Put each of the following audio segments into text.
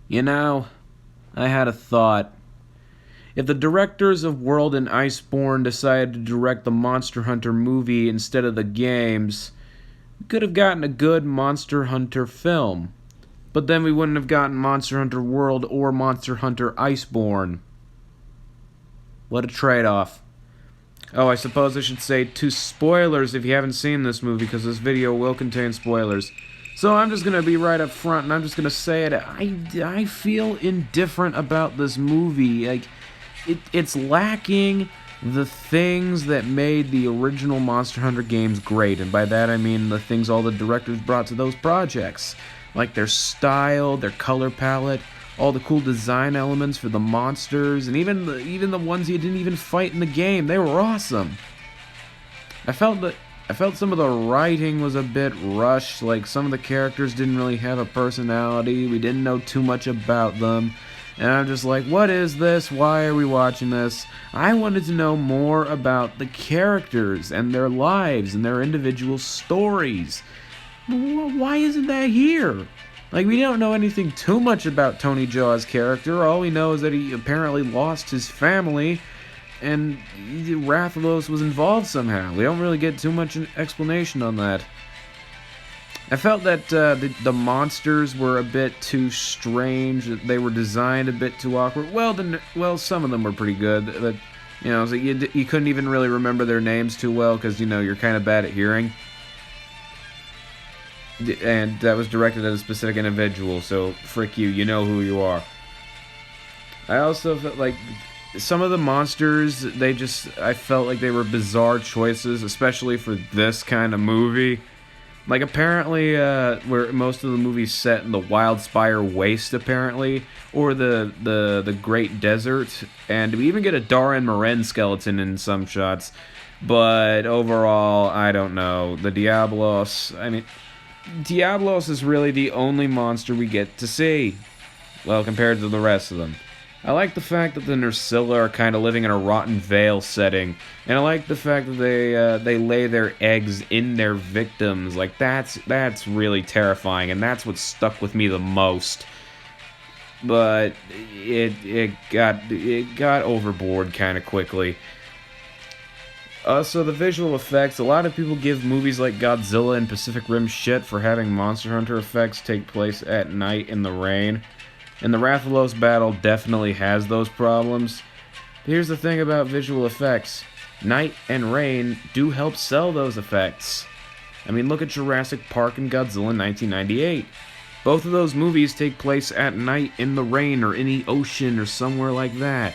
You know, I had a thought. If the directors of World and Iceborne decided to direct the Monster Hunter movie instead of the games, we could have gotten a good Monster Hunter film. But then we wouldn't have gotten Monster Hunter World or Monster Hunter Iceborne. What a trade off. Oh, I suppose I should say two spoilers if you haven't seen this movie, because this video will contain spoilers. So I'm just gonna be right up front, and I'm just gonna say it. I feel indifferent about this movie. Like, it's lacking the things that made the original Monster Hunter games great, and by that I mean the things all the directors brought to those projects, like their style, their color palette, all the cool design elements for the monsters, and even the ones you didn't even fight in the game. They were awesome. I felt some of the writing was a bit rushed, like some of the characters didn't really have a personality, we didn't know too much about them, and I'm just like, what is this? Why are we watching this? I wanted to know more about the characters and their lives and their individual stories. Why isn't that here? Like, we don't know anything too much about Tony Jaw's character. All we know is that he apparently lost his family, and Rathalos was involved somehow. We don't really get too much explanation on that. I felt that the monsters were a bit too strange. They were designed a bit too awkward. Well, some of them were pretty good. But so you couldn't even really remember their names too well because you're kind of bad at hearing. And that was directed at a specific individual. So frick you. You know who you are. I also felt like some of the monsters, I felt like they were bizarre choices, especially for this kind of movie. Like, apparently, where most of the movie's set in the Wildspire Waste, apparently, or the Great Desert, and we even get a Darin Moren skeleton in some shots, but overall, I don't know. The Diablos is really the only monster we get to see, well, compared to the rest of them. I like the fact that the Nerscylla are kind of living in a Rotten Vale setting, and I like the fact that they lay their eggs in their victims. Like, that's really terrifying, and that's what stuck with me the most. But it got overboard kind of quickly. So the visual effects, a lot of people give movies like Godzilla and Pacific Rim shit for having Monster Hunter effects take place at night in the rain. And the Rathalos battle definitely has those problems. But here's the thing about visual effects. Night and rain do help sell those effects. I mean, look at Jurassic Park and Godzilla in 1998. Both of those movies take place at night in the rain or in the ocean or somewhere like that.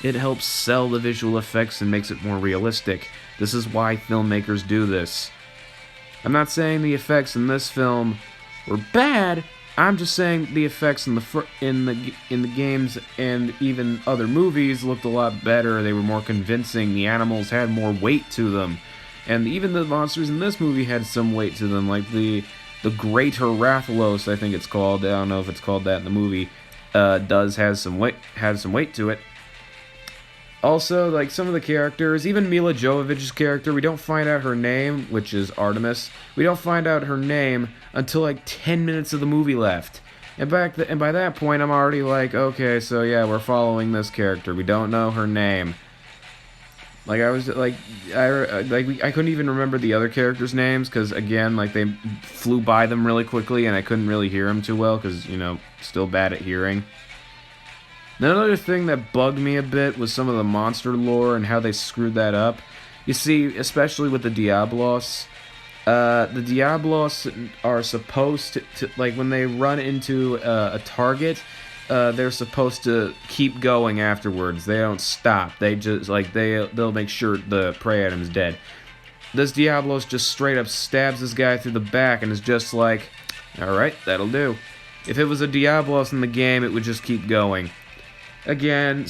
It helps sell the visual effects and makes it more realistic. This is why filmmakers do this. I'm not saying the effects in this film were bad. I'm just saying the effects in the games and even other movies looked a lot better. They were more convincing. The animals had more weight to them, and even the monsters in this movie had some weight to them. Like the Greater Rathalos, I think it's called. I don't know if it's called that in the movie. Has some weight to it. Also, like some of the characters, even Mila Jovovich's character, we don't find out her name, which is Artemis. We don't find out her name until like 10 minutes of the movie left. And by that point, I'm already like, okay, so yeah, we're following this character. We don't know her name. Like I couldn't even remember the other characters' names because again, like they flew by them really quickly, and I couldn't really hear them too well because still bad at hearing. Another thing that bugged me a bit was some of the monster lore and how they screwed that up. You see, especially with the Diablos, are supposed to like when they run into a target, they're supposed to keep going afterwards. They don't stop. They just they'll make sure the prey item's dead. This Diablos just straight up stabs this guy through the back and is just like, all right, that'll do. If it was a Diablos in the game, it would just keep going. Again,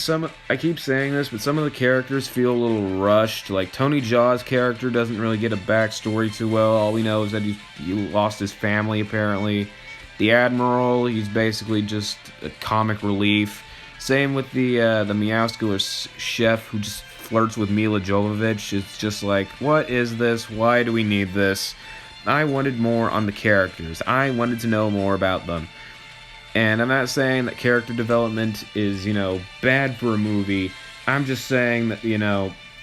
I keep saying this, but some of the characters feel a little rushed. Like, Tony Jaw's character doesn't really get a backstory too well. All we know is that he lost his family, apparently. The Admiral, he's basically just a comic relief. Same with the Meowscular chef, who just flirts with Mila Jovovich. It's just like, what is this? Why do we need this? I wanted more on the characters. I wanted to know more about them. And I'm not saying that character development is, bad for a movie. I'm just saying that,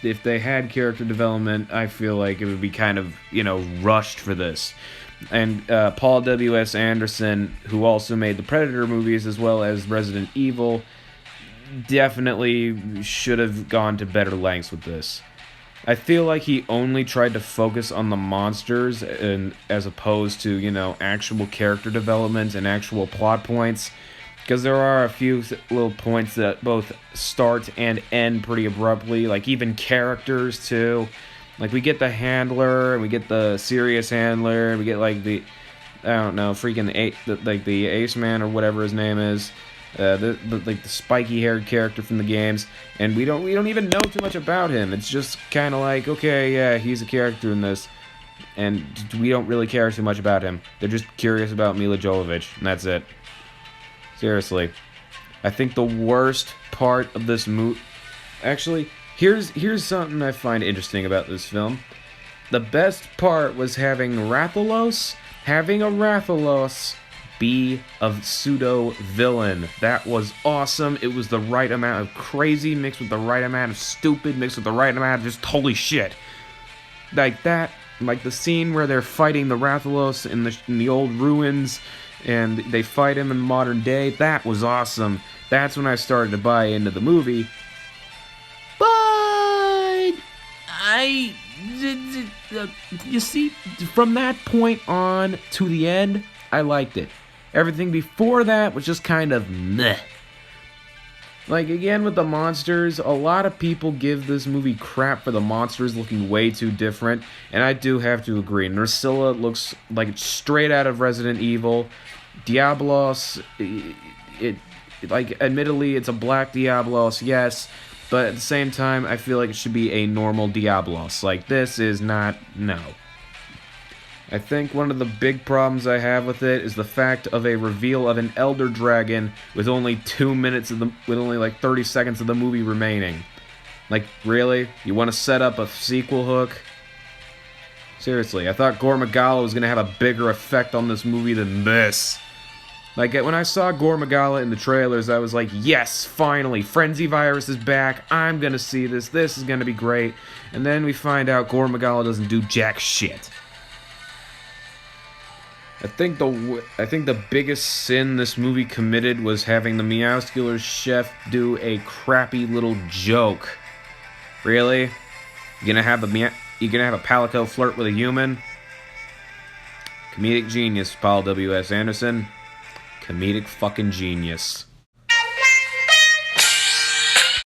if they had character development, I feel like it would be kind of, rushed for this. And Paul W.S. Anderson, who also made the Predator movies as well as Resident Evil, definitely should have gone to better lengths with this. I feel like he only tried to focus on the monsters and as opposed to, actual character development and actual plot points. Because there are a few little points that both start and end pretty abruptly, like even characters too. Like we get the handler, and we get the serious handler, and we get like the, I don't know, freaking the Ace Man or whatever his name is. The spiky-haired character from the games, and we don't even know too much about him. It's just kind of like, okay, yeah, he's a character in this, and we don't really care too much about him. They're just curious about Milla Jovovich, and that's it. Seriously, I think the worst part of this movie, actually, here's something I find interesting about this film. The best part was having a Rathalos be a pseudo-villain. That was awesome. It was the right amount of crazy mixed with the right amount of stupid mixed with the right amount of just holy shit. Like that, like the scene where they're fighting the Rathalos in the old ruins and they fight him in modern day, that was awesome. That's when I started to buy into the movie. But you see, from that point on to the end, I liked it. Everything before that was just kind of meh. Like, again, with the monsters, a lot of people give this movie crap for the monsters looking way too different, and I do have to agree. Nerscylla looks like it's straight out of Resident Evil. Diablos, admittedly, it's a black Diablos, yes, but at the same time, I feel like it should be a normal Diablos. Like, this is not, no. I think one of the big problems I have with it is the fact of a reveal of an Elder Dragon with only 2 minutes with only like 30 seconds of the movie remaining. Like, really? You want to set up a sequel hook? Seriously, I thought Gore Magala was going to have a bigger effect on this movie than this. Like, when I saw Gore Magala in the trailers, I was like, yes, finally, Frenzy Virus is back, I'm going to see this is going to be great. And then we find out Gore Magala doesn't do jack shit. I think the biggest sin this movie committed was having the Meowscular chef do a crappy little joke. Really? You're gonna have a Palico flirt with a human? Comedic genius, Paul W.S. Anderson. Comedic fucking genius.